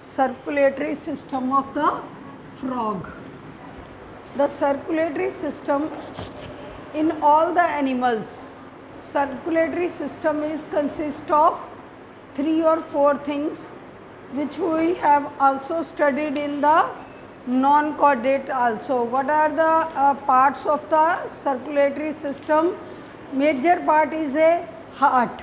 circulatory system of the frog. The circulatory system in all the animals, circulatory system is consist of 3 or 4 things which we have also studied in the non-chordate also. What are the parts of the circulatory system? Major part is a heart.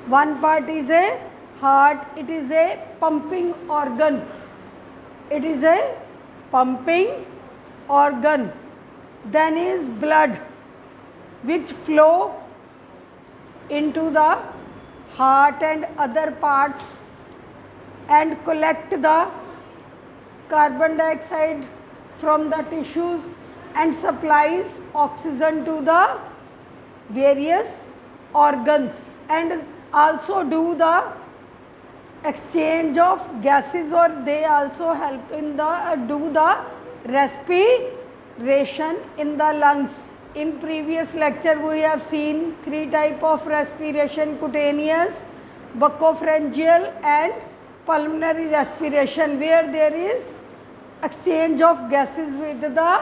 One part is a heart, it is a pumping organ. It is a pumping organ. Then is blood which flow into the heart and other parts and collect the carbon dioxide from the tissues and supplies oxygen to the various organs and also do the exchange of gases, or they also help in the do the respiration in the lungs. In previous lecture we have seen 3 type of respiration: cutaneous, buccopharyngeal and pulmonary respiration, where there is exchange of gases with the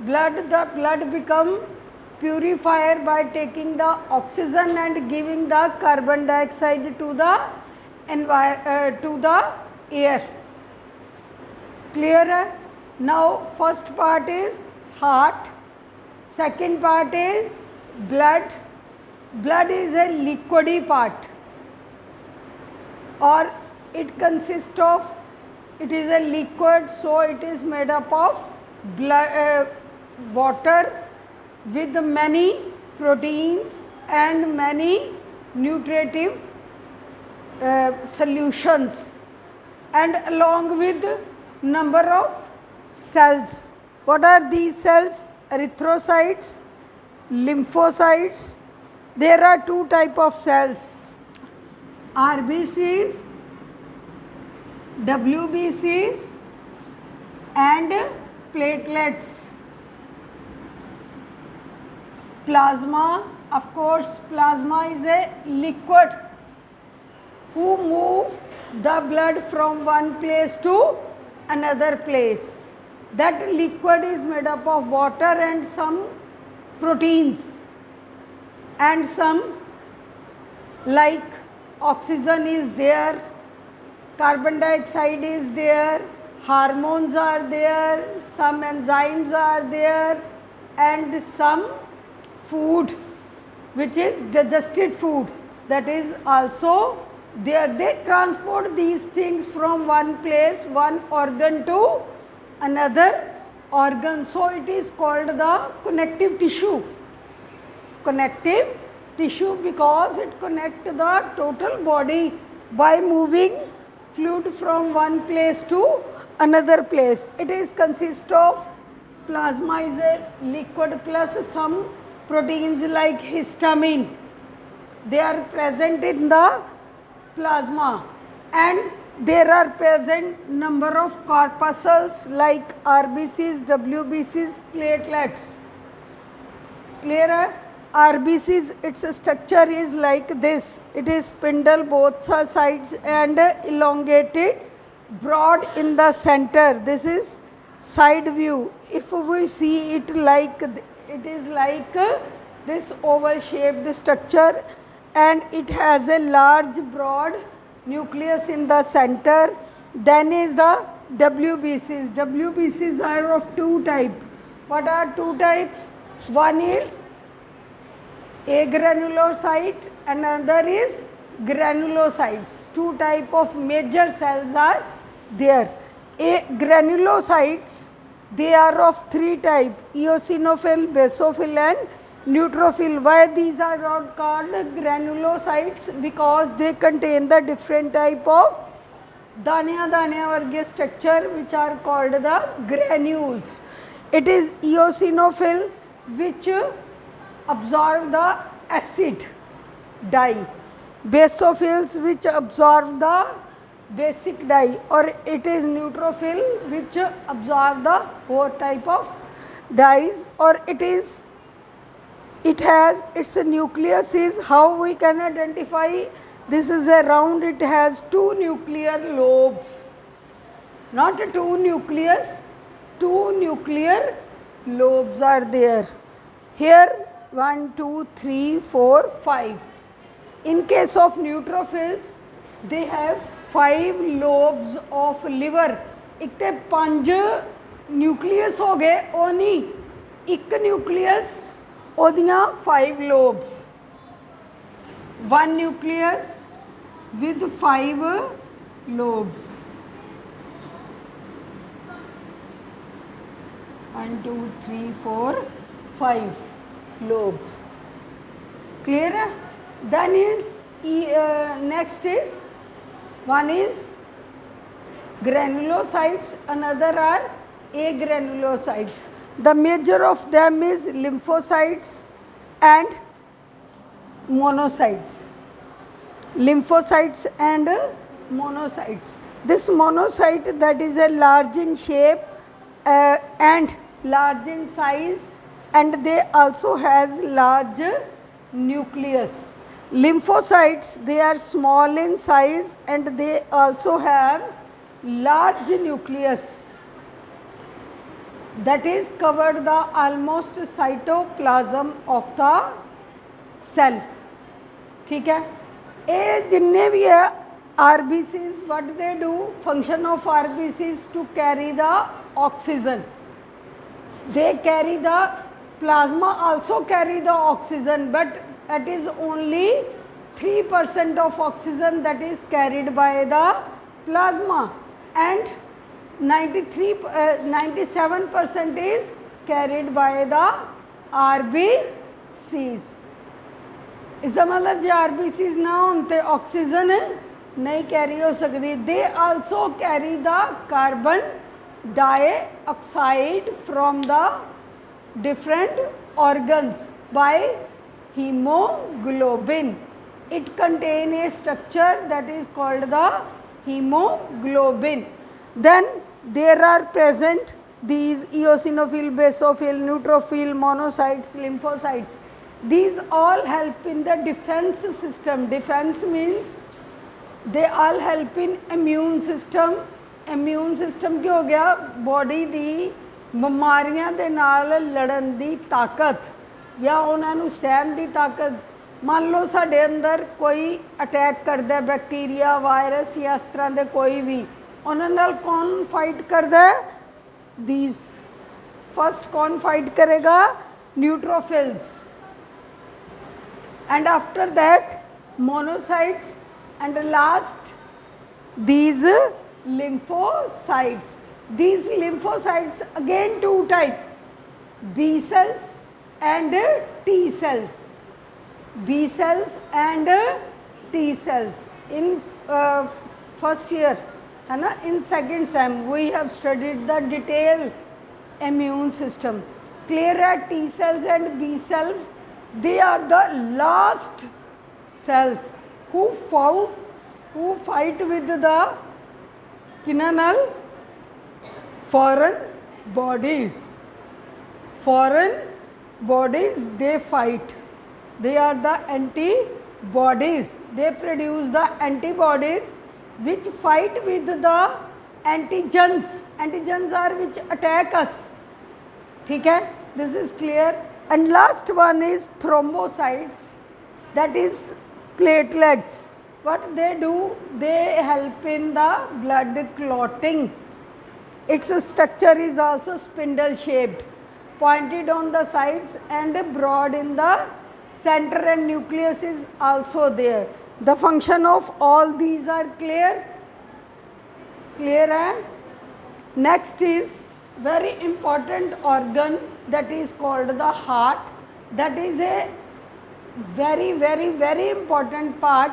blood. The blood become purifier by taking the oxygen and giving the carbon dioxide to the air. Clear? Now first part is heart, second part is blood. Blood is a liquidy part, or it consists of, it is a liquid, so it is made up of blood, water with many proteins and many nutritive solutions, and along with number of cells. What are these cells? Erythrocytes, lymphocytes. There are 2 type of cells: RBCs, WBCs and platelets. Plasma, of course, plasma is a liquid who move the blood from one place to another place. That liquid is made up of water and some proteins and some, like oxygen is there, carbon dioxide is there, hormones are there, some enzymes are there, and some food which is digested food, that is also there. They transport these things from one place, one organ to another organ. So it is called the connective tissue. Connective tissue because it connects the total body by moving fluid from one place to another place. It is consist of, plasma is a liquid plus some proteins like histamine. They are present in the plasma, and there are present number of corpuscles like RBCs, WBCs, platelets. Clear? RBCs, its structure is like this. It is spindle both sides and elongated, broad in the center. This is side view. If we see it like, it is like this oval shaped structure, and it has a large broad nucleus in the center. Then is the WBCs. WBCs are of 2 types. What are 2 types? One is agranulocyte and another is granulocytes. 2 type of major cells are there. Granulocytes, they are of 3 types: eosinophil, basophil and neutrophil. Why these are not called granulocytes? Because they contain the different type of danya vargya structure which are called the granules. It is eosinophil which absorb the acid dye, basophils which absorb the basic dye, or it is neutrophil which absorb the whole type of dyes, or it has its nucleus. Is how we can identify This is a round, it has two nuclear lobes, not two nucleus, two nuclear lobes are there. Here 1, 2, 3, 4, 5. In case of neutrophils, they have 5 lobes of liver. एक ते 5 nucleus हो गए, ओ नहीं, एक nucleus, ओदियां 5 lobes. 1 nucleus with 5 lobes. 1, 2, 3, 4, 5 lobes. Clear? Then is next is one is granulocytes, another are agranulocytes. The major of them is lymphocytes and monocytes. Lymphocytes and monocytes. This monocyte, that is a large in shape and large in size, and they also has large nucleus. Lymphocytes, they are small in size and they also have large nucleus that is covered the almost cytoplasm of the cell. ठीक है, ये जिन्ने भी है RBCs, what they do, function of RBCs to carry the oxygen. They carry the plasma, also carry the oxygen, but it is only 3% of oxygen that is carried by the plasma, and 97% is carried by the RBCs. इसका मतलब जो RBCs ना होते oxygen नहीं carry हो सकती. They also carry the carbon dioxide from the different organs by hemoglobin. It contains a structure that is called the hemoglobin. Then there are present these eosinophil, basophil, neutrophil, monocytes, lymphocytes. These all help in the defense system. Defense means they all help in immune system. Immune system क्या हो गया? Body दी बीमारियां दे नाल लड़न दी ताकत या उन्होंने सहन दी ताकत. मान लो साढ़े अंदर कोई अटैक करता है, बैक्टीरिया, वायरस या इस तरह के कोई भी, उन्होंने नाल कौन फाइट करता है? दीज. फर्स्ट कौन फाइट करेगा? Neutrophils, and after that monocytes, and last these lymphocytes. These lymphocytes again two type, B cells and T cells. B cells and T cells. In first year, है ना, in second sem we have studied the detailed immune system. Clear है? T cells and B cells, they are the last cells who fight with the kinanal foreign bodies. Foreign bodies, they fight. They are the antibodies. They produce the antibodies which fight with the antigens. Antigens are which attack us. ठीक है? This is clear. And last one is thrombocytes, that is platelets. What they do? They help in the blood clotting. Its structure is also spindle shaped, pointed on the sides and broad in the center, and nucleus is also there. The function of all these are clear? Clear? And next is very important organ, that is called the heart. That is a very important part.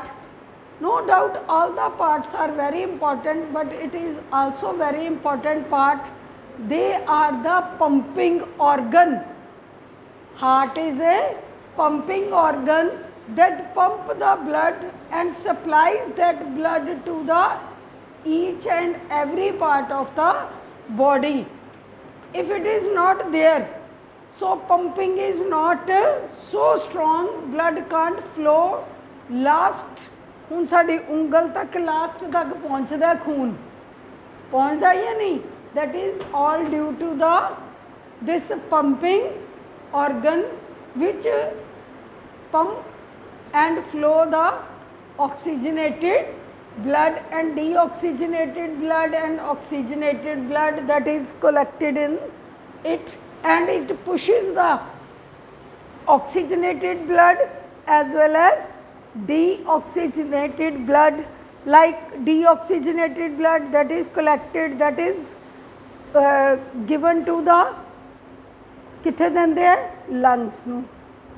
No doubt all the parts are very important, but it is also very important part. They are the pumping organ. Heart is a pumping organ that pump the blood and supplies that blood to the each and every part of the body. If it is not there, so pumping is not so strong, blood can't flow last हुण साडी उंगल तक last तक पहुँचदा खून, पहुँचदा या नहीं? That is all due to the this pumping organ which pump and flow the oxygenated blood and deoxygenated blood and oxygenated blood that is collected in it, and it pushes the oxygenated blood as well as deoxygenated blood. Like deoxygenated blood that is collected, that is given to the किथे देंदे है lungs ਨੂੰ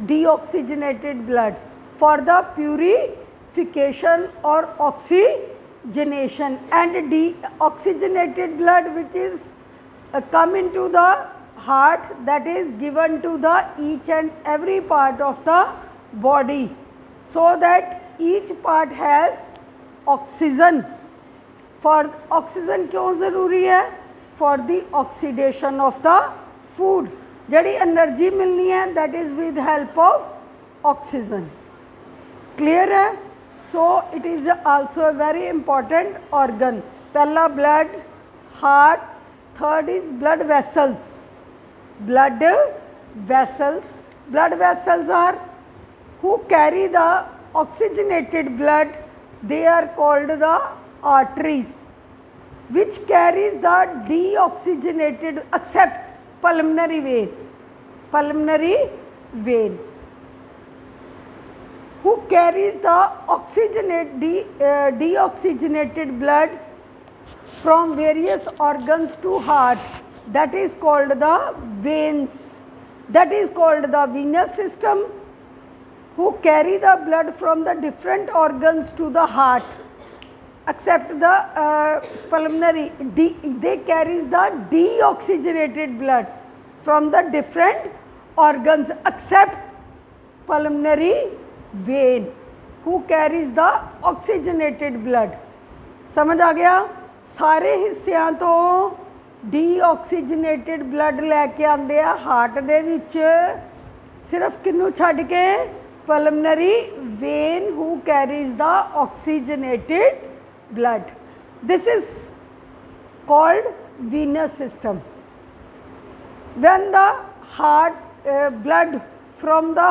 deoxygenated blood for the purification or oxygenation, and deoxygenated blood which is come into the heart, that is given to the each and every part of the body so that each part has oxygen. For oxygen क्यों ज़रूरी है? For the oxidation of the food. जड़ी energy मिलनी है that is with help of oxygen. Clear है? So it is also a very important organ. पहला blood, heart, third is blood vessels. Blood vessels, blood vessels are who carry the oxygenated blood, they are called the arteries which carries the deoxygenated except pulmonary vein, pulmonary vein who carries the deoxygenated blood from various organs to heart, that is called the veins, that is called the venous system, who carry the blood from the different organs to the heart except the pulmonary, they carries the deoxygenated blood from the different organs except pulmonary vein who carries the oxygenated blood. समझ आ गया? सारे हिस्सियां तो deoxygenated blood लैके आंदे आ heart दे विच, सिर्फ किन्नू छड्ड के pulmonary vein who carries the oxygenated blood. This is called venous system. When the heart blood from the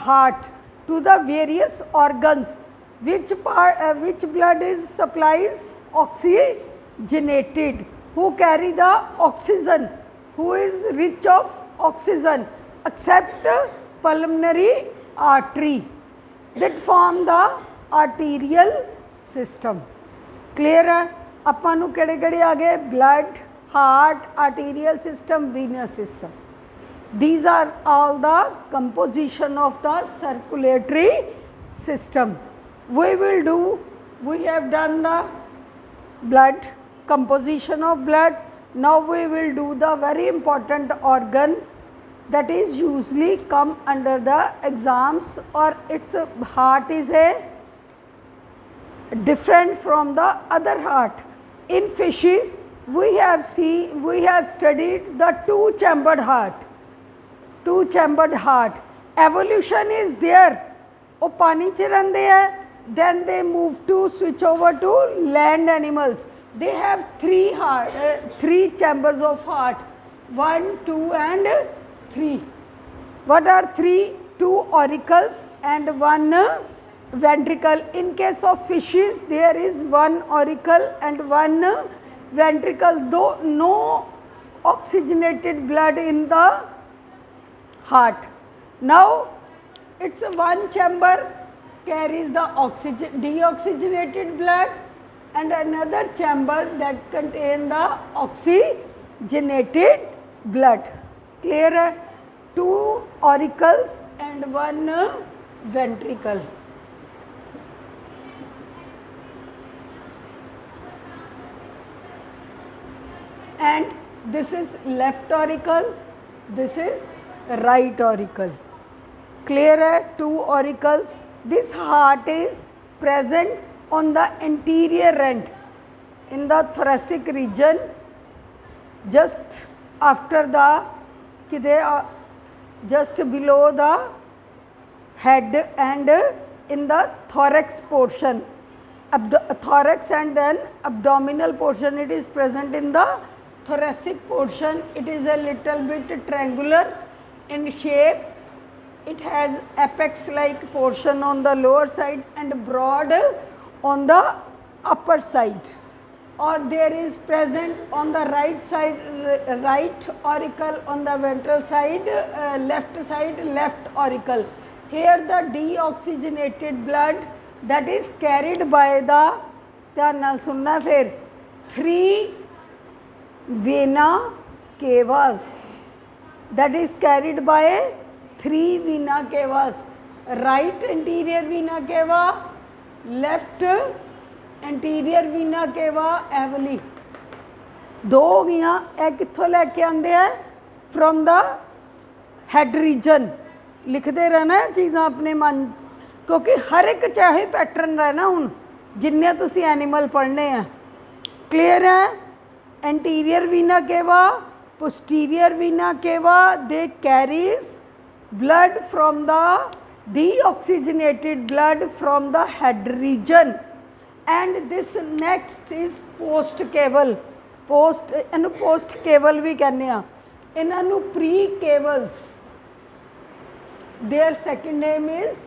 heart to the various organs, which blood is supplies oxygenated, who carry the oxygen, who is rich of oxygen except pulmonary artery that form the arterial system. Clear है? ਆਪਾਂ ਨੂੰ ਕਿਹੜੇ ਕਿਹੜੇ ਆ ਗਏ? Blood, heart, arterial system, venous system. These are all the composition of the circulatory system. We will do, we have done the blood, composition of blood. Now we will do the very important organ that is usually come under the exams, or its heart is a different from the other heart. In fishes we have studied the two-chambered heart. Two-chambered heart, evolution is there. वो पानी च रहंदे है, then they move to switch over to land animals. They have three chambers of heart, 1, 2 and 3. What are 3? 2 auricles and 1 ventricle. In case of fishes there is 1 auricle and 1 ventricle, though no oxygenated blood in the heart. Now its one chamber carries the deoxygenated blood and another chamber that contain the oxygenated blood. Clear है? 2 auricles and 1 ventricle. And this is left auricle, this is right auricle. Clear है? 2 auricles. This heart is present on the anterior end in the thoracic region, just after the just below the head and in the thorax portion, thorax and then abdominal portion. It is present in the thoracic portion. It is a little bit triangular in shape. It has apex like portion on the lower side and broad on the upper side, or there is present on the right side, right auricle, on the ventral side, left auricle. Here the deoxygenated blood that is carried by the, ध्यान नाल सुनना फिर, 3 vena cavas, that is carried by 3 vena cavas, right anterior vena cava, left anterior vena cava, एवली दो हो गई. यह कितों लैके आते हैं? From the head region. लिखते रहना है चीज़ा अपने मन, क्योंकि हर एक चाहे पैटर्न रहना हूँ जिन्ने तुसी एनिमल पढ़ने हैं. क्लियर है? एंटीरियर वीना केवा, पोस्टीरियर वीना केवा, दे carries blood from the deoxygenated blood from the head region, and this next is post caval. Post in post caval भी कहने आ. इन्हों pre cavals, their second name is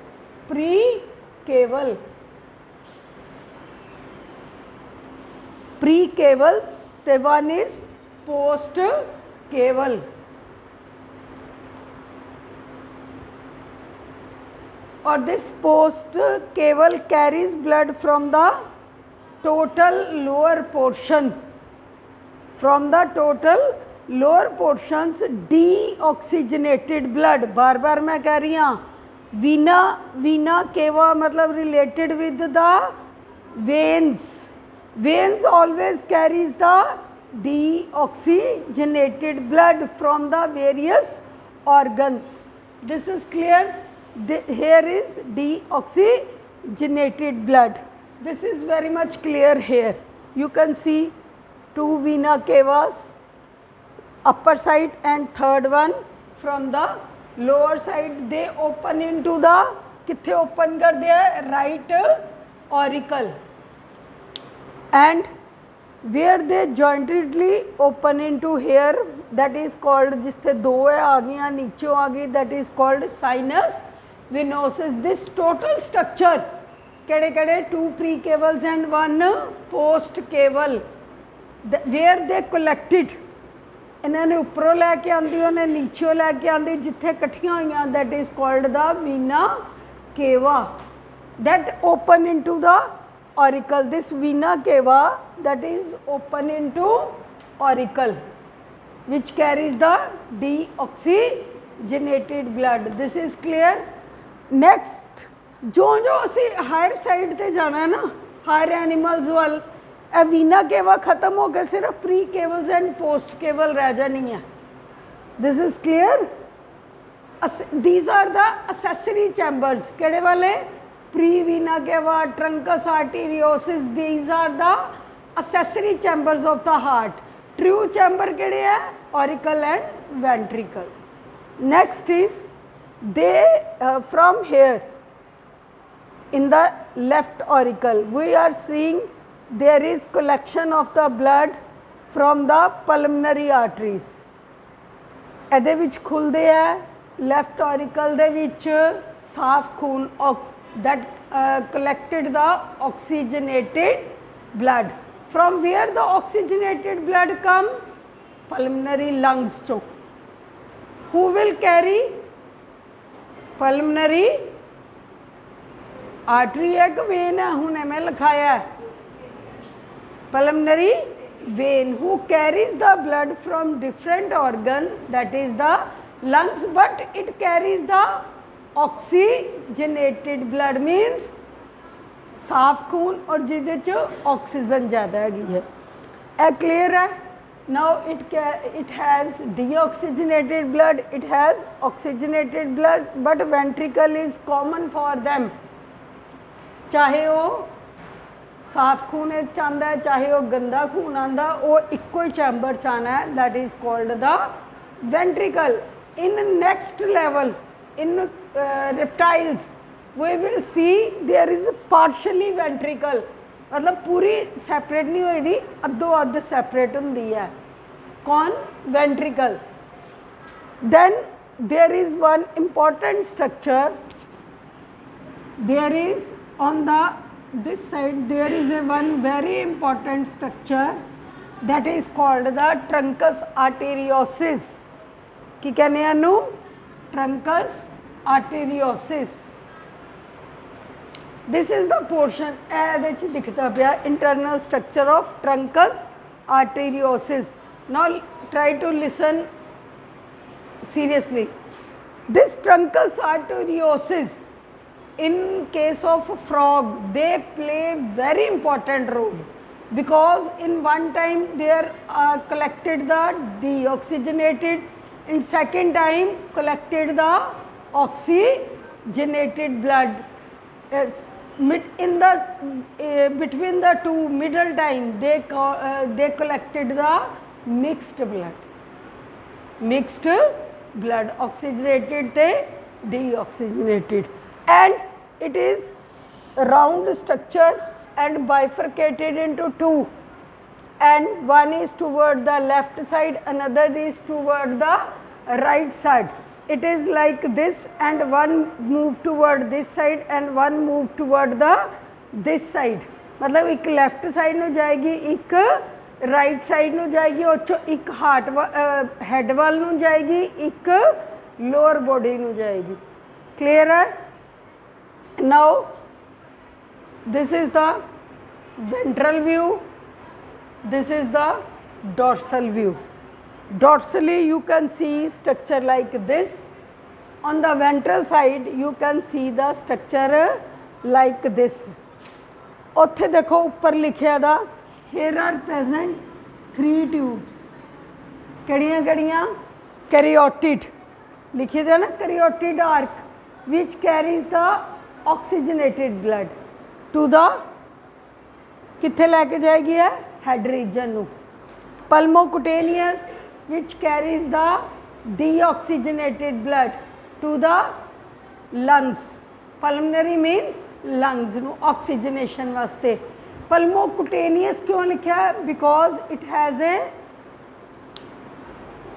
pre caval. Pre cavals, the one is post caval. Or this post caval carries blood from the total lower portion, from the total lower portions deoxygenated blood. बार बार मैं कह रही हूँ, वीना केवा मतलब related with the veins. Veins always carries the deoxygenated blood from the various organs. This is clear? Here is deoxygenated blood. This is very much clear here. You can see 2 vena cavas, upper side, and third one from the lower side. They open into the, कित्थे open कर दिया? Right auricle. And where they jointedly open into here, that is called, जिससे दो है आ गई नीचे आ गई, that is called sinus venosus. This total structure, केड़े केड़े 2 precavals and 1 post caval, where they collected, इन्होंने ऊपरों लैके आंदी, उन्हें नीचों लैके आंदी, जिथे कट्ठियां हुई, that is called the vena cava, that open into the auricle. This vena cava that is open into auricle, which carries the deoxygenated blood. This is clear? Next, जो असी हायर साइड ते जाना है ना, हायर एनिमल्स वाल, ए वीना केवा खत्म हो गए, सिर्फ प्री केवल्स एंड पोस्ट केवल रह जानी है. This is clear? These are the accessory chambers. केड़े वाले? Pre vena cava, truncus arteriosus, these are the accessory chambers of the heart. True chamber केड़े है? Auricle and ventricle. Next is they from here in the left auricle we are seeing there is collection of the blood from the pulmonary arteries. ਇਹਦੇ ਵਿੱਚ ਖੁੱਲਦੇ ਹੈ left auricle ਦੇ ਵਿੱਚ ਸਾਫ ਖੂਨ that collected the oxygenated blood. From where the oxygenated blood come? Pulmonary lungs चो. Who will carry? Pulmonary artery है कि वेन है? हूँ मैं लिखाया है pulmonary when. Who carries the blood from different organ, that is the lungs, but it carries the oxygenated blood, means साफ खून और जिदे ऑक्सीजन ज़्यादा है. ए क्लियर है? Now it has deoxygenated blood, it has oxygenated blood, but ventricle is common for them. चाहे वो साफ खून चाहता है, चाहे वो गंदा खून आता, वो इको ही चैम्बर चाहना है, that is called the ventricle. In next level, in reptiles, we will see there is a partially ventricle, मतलब पूरी separate नहीं हुई थी, अद्धो अद्ध separate हुंदी है, कौन? Ventricle. Then there is one important structure, there is on the this side there is a one very important structure that is called the truncus arteriosus. की कहने हैं नु? Truncus arteriosus. This is the portion ਇਹਦੇ ਚ ਦਿਖਦਾ ਪਿਆ internal structure of truncus arteriosus. Now try to listen seriously. This truncus arteriosus, in case of frog, they play very important role, because in one time they are collected the deoxygenated, in second time collected the oxygenated blood. In the between the two middle time they collected the mixed blood, oxygenated te deoxygenated, and it is a round structure and bifurcated into two, and one is toward the left side, another is toward the right side. It is like this, and one move toward this side and one move toward the this side. मतलब एक left side ਨੂੰ ਜਾਏਗੀ, ਇੱਕ right side ਨੂੰ ਜਾਏਗੀ, ਉਹ ਚੋਂ ਇੱਕ head ਵੱਲ ਨੂੰ ਜਾਏਗੀ, ਇੱਕ lower body ਨੂੰ ਜਾਏਗੀ. Clear है? Now this is the ventral view, this is the dorsal view. Dorsally you can see structure like this, on the ventral side you can see the structure like this. ਉੱਥੇ देखो ऊपर लिखिया दा, here are present 3 tubes. ਕਿਹੜੀਆਂ ਕਿਹੜੀਆਂ? Carotid लिखे थे ना, carotid arc which carries the oxygenated blood to the कित्थे लैके जाएगी है? head region ਨੂੰ. Pulmocutaneous which carries the deoxygenated blood to the lungs. Pulmonary means lungs ਨੂੰ oxygenation वास्ते. Pulmocutaneous क्यों लिखा है? Because it has a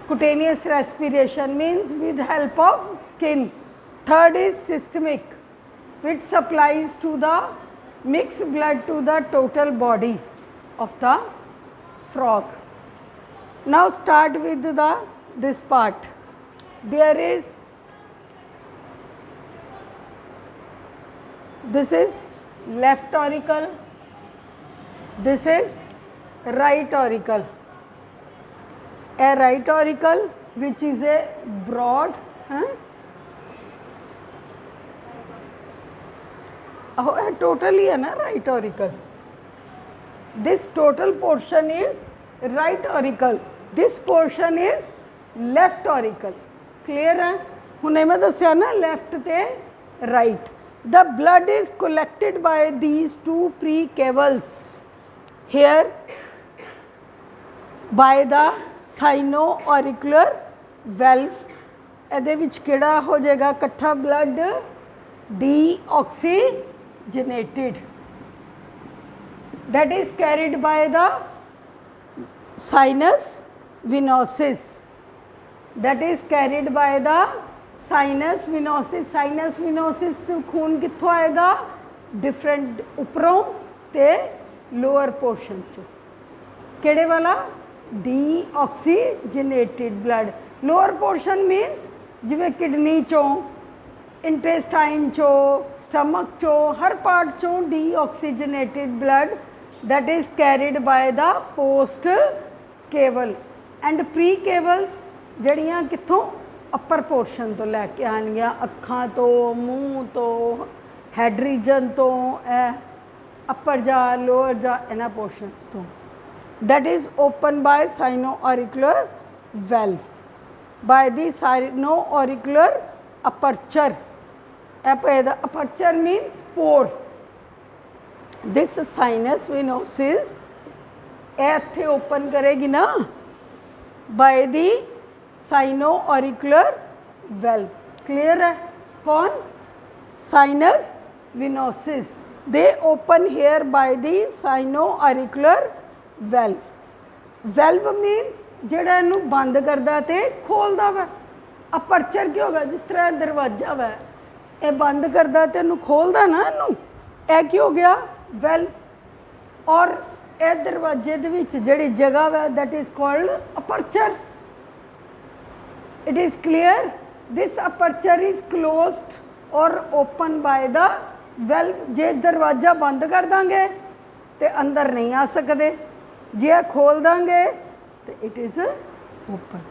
cutaneous respiration, means with help of skin. Third is systemic, which supplies to the mixed blood to the total body of the frog. Now start with this part. There is, this is left auricle, this is right auricle. A right auricle which is a broad, totally है ना right auricle. This total portion is right auricle, this portion is left auricle. Clear है? हुने में दस्या ना left ते right. The blood is collected by these two precavals here by the sino-auricular valve. ਇਹਦੇ ਵਿੱਚ ਕਿਹੜਾ ਹੋ ਜਾਏਗਾ ਇਕੱਠਾ blood? Deoxygenated. That is carried by the sinus venosus. That is carried by the sinus venosus. Sinus venosus से खून कित्थों आएगा? Different उपरों ते lower portion चो. केड़े वाला? Deoxygenated blood. Lower portion means जिवे किडनी चो, intestine चो, stomach चो, हर part चो deoxygenated blood that is carried by the post caval. And pre-cavals जड़ियाँ कित्थों? upper portion तो लैके आनियाँ, अखां तो, मुँह तो, head region तो, upper jaw, lower jaw, इन्हां portions तो. That is opened by sino-auricular valve, by the sino-auricular aperture. The aperture means pore. This sinus venosus ऐथे open करेगी ना by the sino-auricular valve. Clear है? कौन? sinus venosus. They open here by the sino-auricular valve. Valve means ਜਿਹੜਾ ਇਹਨੂੰ ਬੰਦ ਕਰਦਾ ਤੇ ਖੋਲਦਾ ਵਾ। ਅਪਰਚਰ ਕੀ ਹੋਗਾ? ਜਿਸ ਤਰ੍ਹਾਂ ਦਰਵਾਜ਼ਾ ਵਾ, ਇਹ ਬੰਦ ਕਰਦਾ ਤੇ ਇਹਨੂੰ ਖੋਲਦਾ ਨਾ, ਇਹਨੂੰ ਇਹ ਕੀ ਹੋ ਗਿਆ? ਵੈਲਵ। ਔਰ ਇਹ ਦਰਵਾਜ਼ੇ ਦੇ ਵਿੱਚ ਜਿਹੜੀ ਜਗ੍ਹਾ ਵਾ that is called aperture. It is clear? This aperture is closed or open by the valve. ਜੇ ਦਰਵਾਜ਼ਾ ਬੰਦ ਕਰ ਦਾਂਗੇ ਤੇ ਅੰਦਰ ਨਹੀਂ ਆ ਸਕਦੇ, ਜੇ ਖੋਲ ਦਾਂਗੇ ਤੇ it is open.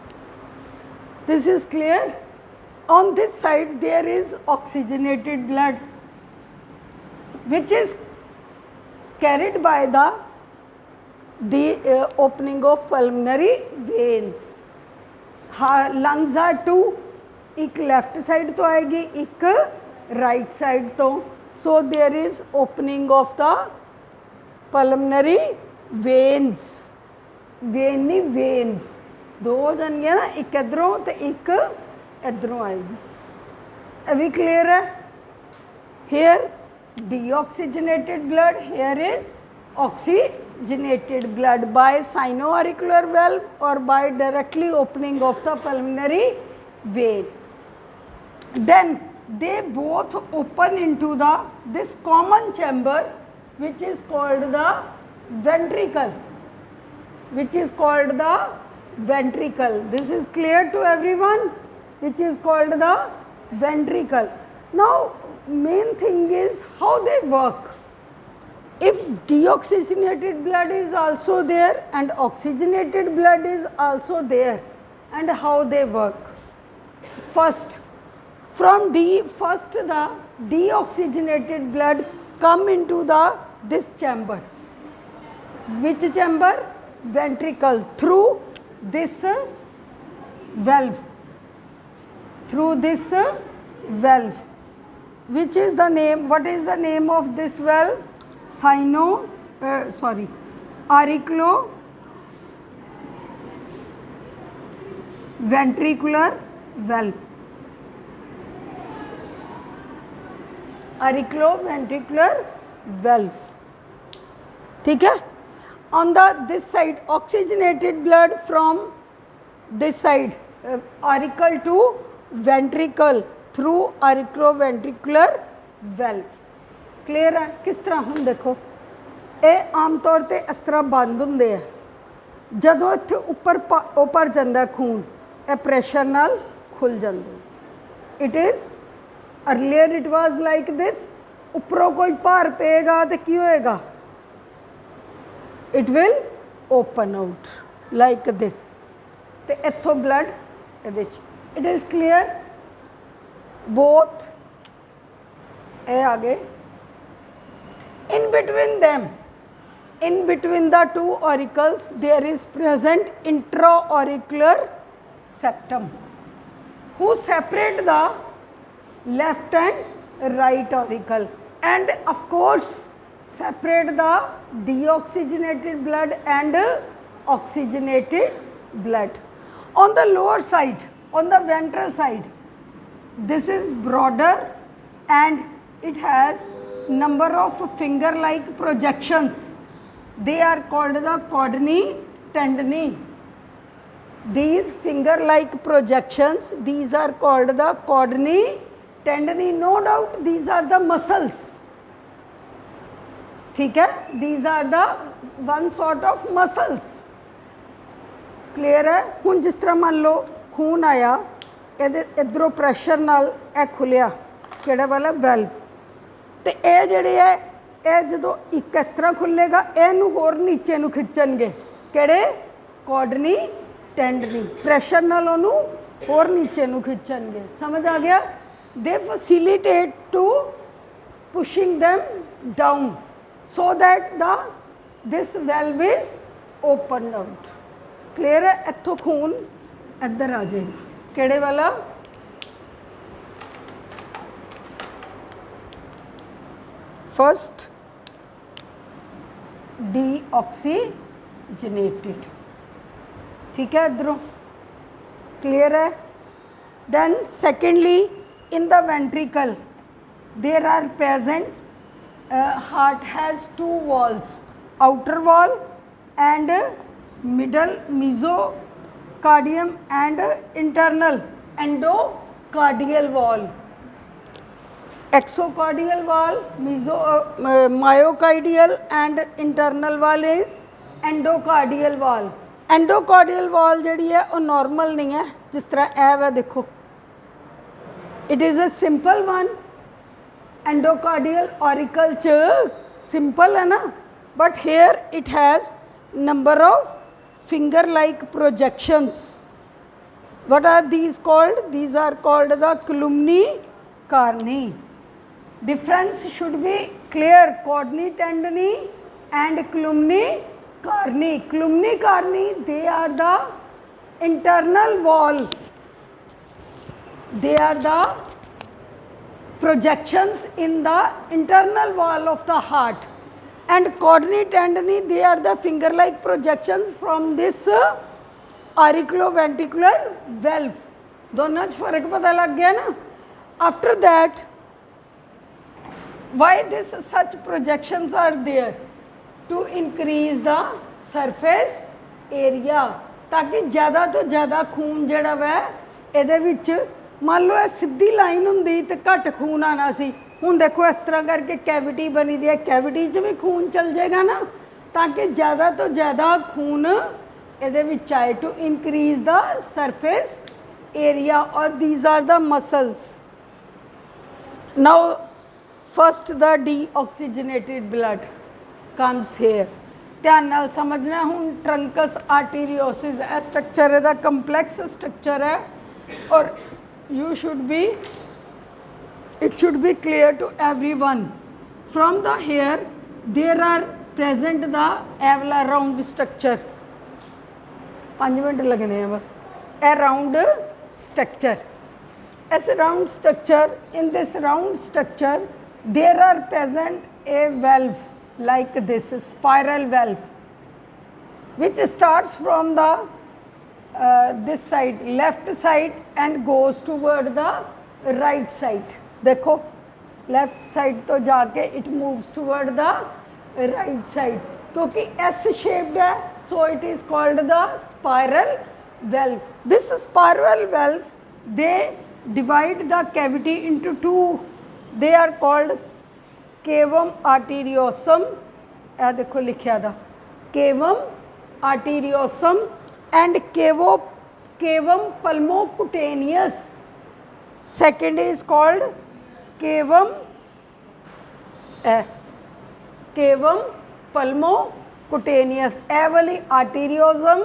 This is clear? On this side there is oxygenated blood which is carried by the opening of pulmonary veins. Lungs are two, एक left side तो आएगी, एक right side तो. So there is opening of the pulmonary veins. Vein नहीं veins, दो हो जाएंगे ना, एक इधरों तो एक इधरों आएगी. अभी clear है? Here deoxygenated blood, here is oxygenated blood by sino-auricular valve or by directly opening of the pulmonary vein. Then they both open into the this common chamber which is called the ventricle, which is called the ventricle. This is clear to everyone, which is called the ventricle. Now main thing is how they work. If deoxygenated blood is also there and oxygenated blood is also there, and how they work. First the deoxygenated blood come into the this chamber. Which chamber? Ventricle, through this valve, through this valve, which is the name, what is the name of this valve? Auriculoventricular valve. Auriculoventricular valve. ठीक है? On the this side, oxygenated blood from this side, auricle to ventricle through auriculoventricular valve. Clear है? किस तरह हम देखो, ਇਹ आम तौर ਤੇ ਇਸ ਤਰ੍ਹਾਂ ਬੰਦ ਹੁੰਦੇ ਆ, ਜਦੋਂ ਇੱਥੇ ਉੱਪਰ ਜਾਂਦਾ ਖੂਨ, ਇਹ ਪ੍ਰੈਸ਼ਰ ਨਾਲ ਖੁੱਲ ਜਾਂਦੇ. It is earlier it was like this, ਉੱਪਰੋਂ ਕੋਈ ਭਾਰ ਪਏਗਾ ਤੇ ਕੀ ਹੋਏਗਾ? It will open out like this. ਤੇ ਇੱਥੋਂ blood ਇਹਦੇ ਚ. It is clear? Both ਇਹ ਆ ਗਏ. In between them, in between the two auricles, there is present intra-auricular septum, who separate the left and right auricle, and of course separate the deoxygenated blood and oxygenated blood. On the lower side, on the ventral side, this is broader and it has number of finger like projections. They are called the caudini tendineae. These finger like projections, these are called the caudini tendineae. No doubt these are the muscles. ठीक है? These are the one sort of muscles. Clear है? ਹੁਣ ਜਿਸ ਤਰ੍ਹਾਂ ਮੰਨ ਲਓ ਖੂਨ ਆਇਆ, ਇਹਦੇ ਇਧਰੋਂ ਪ੍ਰੈਸ਼ਰ ਨਾਲ ਇਹ ਖੁੱਲਿਆ, ਕਿਹੜਾ ਵਾਲਾ? ਵੈਲਵ. ਤੇ ਇਹ ਜਿਹੜੇ ਹੈ, ਇਹ ਜਦੋਂ ਇੱਕ ਇਸ ਤਰ੍ਹਾਂ ਖੁੱਲੇਗਾ, ਇਹਨੂੰ ਹੋਰ ਨੀਚੇ ਨੂੰ ਖਿੱਚਣਗੇ, ਕਿਹੜੇ? ਕਾਡਨੀ ਟੈਂਡਨੀ. ਪ੍ਰੈਸ਼ਰ ਨਾਲ ਉਹਨੂੰ ਹੋਰ ਨੀਚੇ ਨੂੰ ਖਿੱਚਣਗੇ. ਸਮਝ ਆ ਗਿਆ? They facilitate to pushing them down so that this valve is opened out. Clear है? ਇੱਥੋਂ ਖੂਨ ਇੱਧਰ ਆ ਜਾਏਗਾ, ਕਿਹੜੇ ਵਾਲਾ? First deoxygenated. ठीक है? इधरों clear है? Then secondly, in the ventricle there are present, heart has two walls, outer wall and middle mesocardium and internal endocardial wall. Exocardial wall, myocardial and internal wall is endocardial wall. Endocardial wall जी है वो normal नहीं है, जिस तरह ऐ देखो, it is a simple one. Endocardial auricle च सिंपल है ना, but here it has number of finger like projections. What are these called? These are called the columni carni. Difference should be clear. Cordoni tendoni and columni carni. Columni carni, they are the internal wall. They are the projections in the internal wall of the heart. And cordoni tendoni, they are the finger like projections from this auriculoventricular valve. दोनों च फर्क पता लग गया ना. After that, why this such projections are there? To increase the surface area, ताकि ज़्यादा तो ज़्यादा खून जड़ा वै ਇਹਦੇ ਵਿੱਚ मान लो सीधी लाइन होंदी तो घट खून आना सी. हुण देखो इस तरह करके कैविटी बनी दी है, कैविटी च भी खून चल जाएगा ना, ताकि ज़्यादा तो ज़्यादा खून ਇਹਦੇ ਵਿੱਚ आए. To increase the surface area. और these are the muscles. Now first the deoxygenated blood comes here. ध्यान नाल समझना. हुण ट्रंकस आर्टीरियोसिस ए स्ट्रक्चर है, कंपलैक्स स्ट्रक्चर है, और you should be, it should be clear to everyone. From the here there are present the oval round structure. 5 minute लगने हैं बस. A round structure, as a round structure, in this round structure there are present a valve like this spiral valve, which starts from the this side, left side, and goes toward the right side. देखो left side तो जाके it moves toward the right side, क्योंकि S shaped है, so it is called the spiral valve. This spiral valve, they divide the cavity into two. They are called cavum arteriosum. यह देखो लिखा था cavum arteriosum and cavum pulmocutaneous. Second is called cavum pulmocutaneous. ए वाली arteriosum,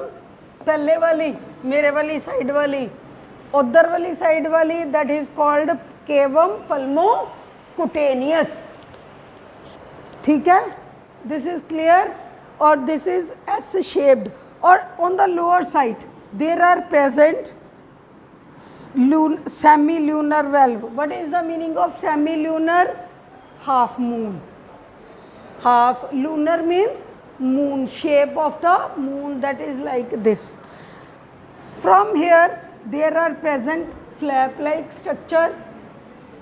पहले वाली मेरे वाली side वाली, उधर वाली साइड वाली, that is called cavum pulmocutaneous. ठीक है, दिस इज क्लियर. और दिस इज एस शेप्ड. और on the lower side there are present semi lunar valve. What is the meaning of semi lunar? Half moon. Half lunar means moon, shape of the moon, that is like this. From here there are present flap like structure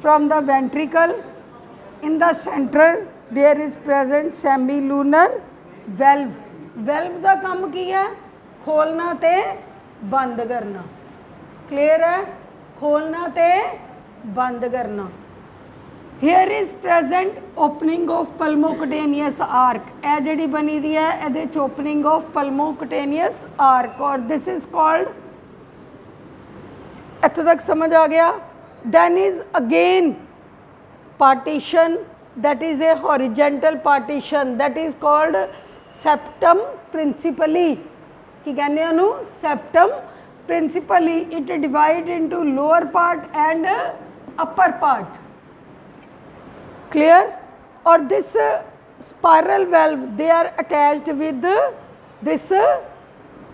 from the ventricle. In the center there is present semi lunar valve. Valve का काम की है? खोलना ते बंद करना. Clear है? खोलना ते बंद करना. Here is present opening of pulmocutaneous arc. ਇਹ ਜਿਹੜੀ बनी दी है ਇਹਦੇ ਚ opening of pulmocutaneous arc, और this is called, ਇੱਥੋਂ तक समझ आ गया? Then is again partition, that is a horizontal partition, that is called septum principally. ਕੀ ਕਹਿੰਦੇ ਆ ਉਹਨੂੰ? septum principally. It divide into lower part and upper part. Clear? Or this spiral valve, they are attached with this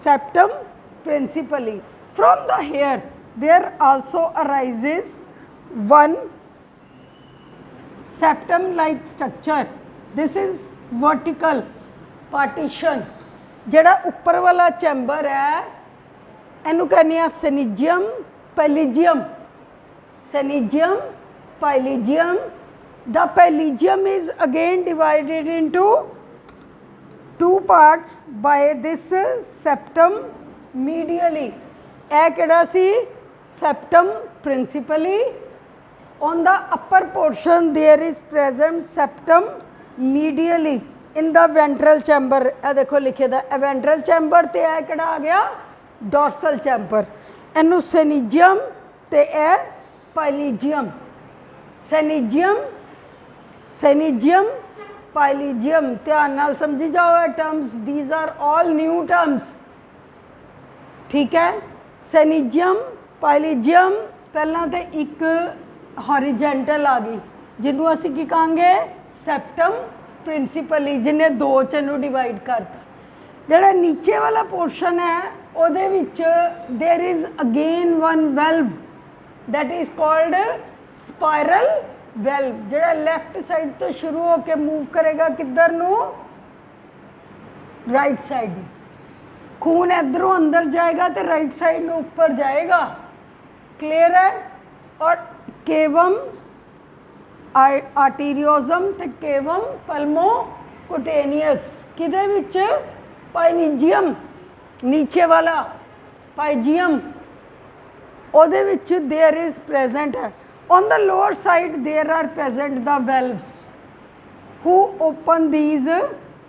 septum principally. From the hair there also arises one septum like structure. This is vertical partition. ਜਿਹੜਾ ਉੱਪਰ ਵਾਲਾ chamber ਹੈ ਇਹਨੂੰ ਕਹਿੰਦੇ ਆ ਸੈਨਿਜੀਅਮ ਪਾਇਲੀਜੀਅਮ. ਸੈਨਿਜੀਅਮ ਪਾਇਲੀਜੀਅਮ The pelagium is again divided into two parts by this septum medially. ਇਹ ਕਿਹੜਾ ਸੀ septum principally. On the upper portion there is present septum medially in the ventral chamber. ਇਹ ਦੇਖੋ ਲਿਖੇ ਦਾ ventral chamber ਤੇ ਇਹ ਕਿਹੜਾ ਆ ਗਿਆ dorsal chamber. ਇਹਨੂੰ syzygium ਤੇ ਇਹ pelagium. syzygium pelagium ध्यान नाल समझी जाओ ये terms. These are all new terms. ठीक है. syzygium pelagium पहला तो एक हॉरिजेंटल आ गई जिन्हों असी की कहांगे सैप्टम प्रिंसीपली जिन्हें दो च इनू डिवाइड करता. जिहड़ा नीचे वाला पोर्शन है उहदे which there is again one valve that is called spiral valve. जिहड़ा लैफ्ट साइड तो शुरू होकर मूव करेगा किधर नू राइट साइड. खून इधरों अंदर जाएगा तो राइट साइड में ऊपर जाएगा. क्लियर है. और केवम आर्टीरियोजम तो केवम पल्मोकुटेनियस किदे विच पाइनिजियम नीचे वाला पाइजियम ओदे विच देयर इज प्रेजेंट है. On the lower side there are present the valves who open these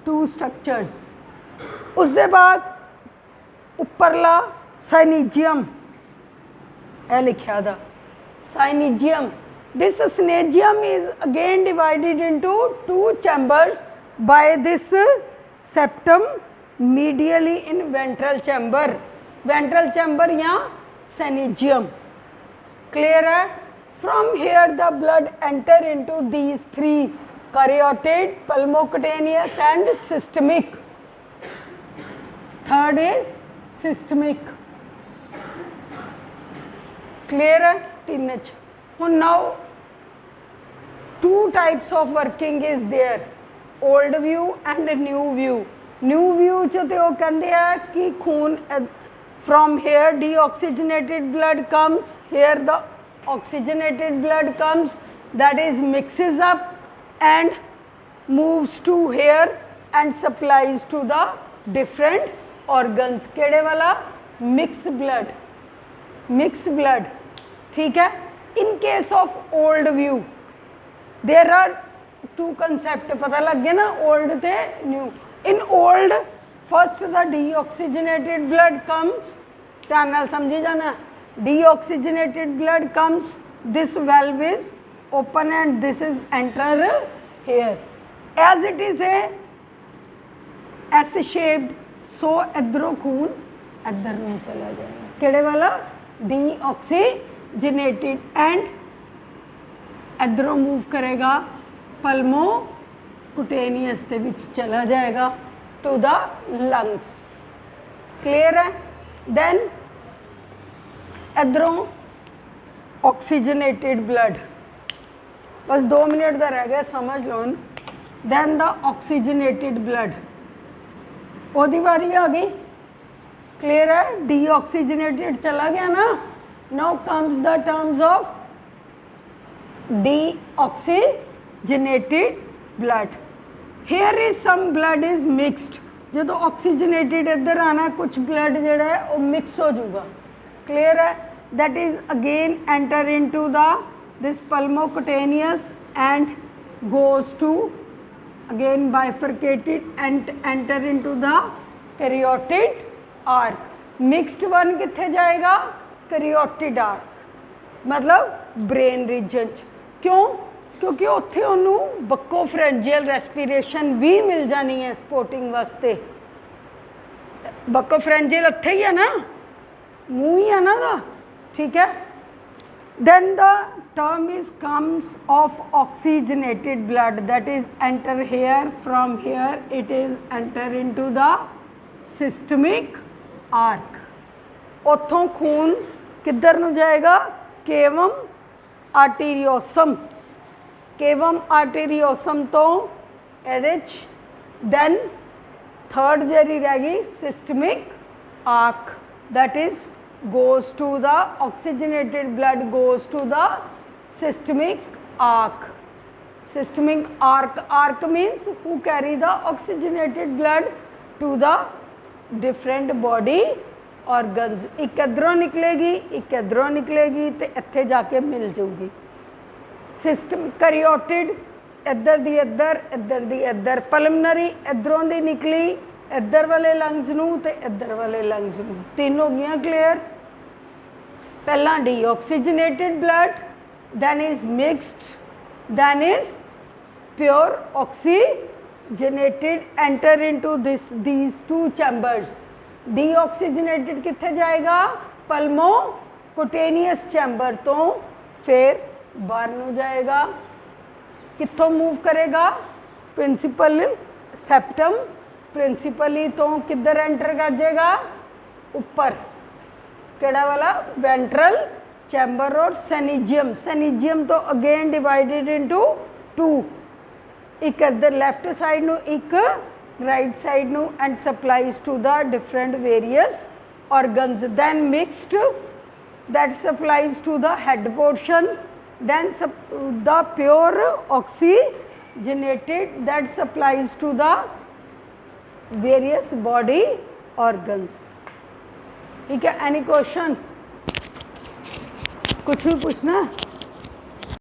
two structures. उसके बाद उपरला syzygium है लिखा था syzygium. This syzygium is again divided into two chambers by this septum medially in ventral chamber. Ventral chamber या syzygium. Clear है. From here the blood enter into these three: carotid, pulmocutaneous and systemic. Third is systemic. Clear है. तीन now two types of working is there: old view and new view. New view च ते वो कहते हैं कि खून from here deoxygenated blood comes here, the oxygenated blood comes, that is mixes up and moves to here and supplies to the different organs. केड़े वाला mixed blood. ठीक है. In case of old view there are two concept पता लग गया ना old ते new. In old first the deoxygenated blood comes. ध्यान नाल समझी जाना. Deoxygenated blood comes, this valve is open and this is enter here. As it is a S shaped, so इधरों खून इधर में चला जाएगा. केड़े वाला deoxygenated and इधरों मूव करेगा pulmocutaneous के विच चला जाएगा to the lungs. Clear है. Then इधरों ऑक्सीजनेटेड ब्लड बस 2 मिनट का रह गया समझ लो. दैन द ऑक्सीजनेटेड ब्लड ओदी बारी आ गई. क्लियर है. डीऑक्सीजनेटेड चला गया ना. Now comes the terms of deoxygenated blood. Here is some blood is mixed. जो ऑक्सीजनेटेड इधर आना कुछ ब्लड जोड़ा है वो मिक्स हो जाऊगा. Clear है. That is again enter into the this pulmocutaneous and goes to again bifurcated and enter into the carotid arc. Mixed one कित्थे जाएगा carotid arc मतलब brain region. क्यों? क्योंकि उत्थे उन्हों बकोफ्रेंजियल रेस्पिरेशन भी मिल जानी है सपोर्टिंग वास्ते. बकोफ्रेंजियल उत्थे ही है ना मुँह ही है ना दा. ठीक है. then the term is comes of oxygenated blood that is enter here. From here it is enter into the systemic arc. उथों खून किधर नू जाएगा केवम आर्टीरियोसम. केवम आर्टीरियोसम तो एदे then third जरी रह गई systemic arc. That is goes to the oxygenated blood goes to the systemic arc. systemic arc means who carry the oxygenated blood to the different body organs. एक इधरों निकलेगी, एक इधरों निकलेगी तो इत्थे जाके मिल जाऊगी. सिस्टम करियोटिड इधर दी इधर, पलमनरी इधरों दी निकली इधर वाले लंग्स नूं ते इधर वाले लंग्स नूं. तीन हो गई क्लीयर. पहला deoxygenated blood, then is mixed, then is pure oxygenated enter into these two chambers. Deoxygenated कित्थे जाएगा? पल्मोकुटेनियस चैम्बर तो फिर बाहर नूं जाएगा. कित्थों मूव करेगा? प्रिंसिपल सेप्टम प्रिंसिपली तो किधर एंटर कर जाएगा? ऊपर. केड़ा वाला? वेंट्रल चैम्बर और सेनिजियम. सेनिजियम तो अगेन डिवाइडेड इनटू टू. एक इधर लैफ्ट साइड नू, एक राइट साइड नू, and supplies to the different various organs. Then mixed that supplies to the head portion. Then the pure oxygenated that supplies to the various body organs. ठीक है. Any question? कुछ भी पूछना?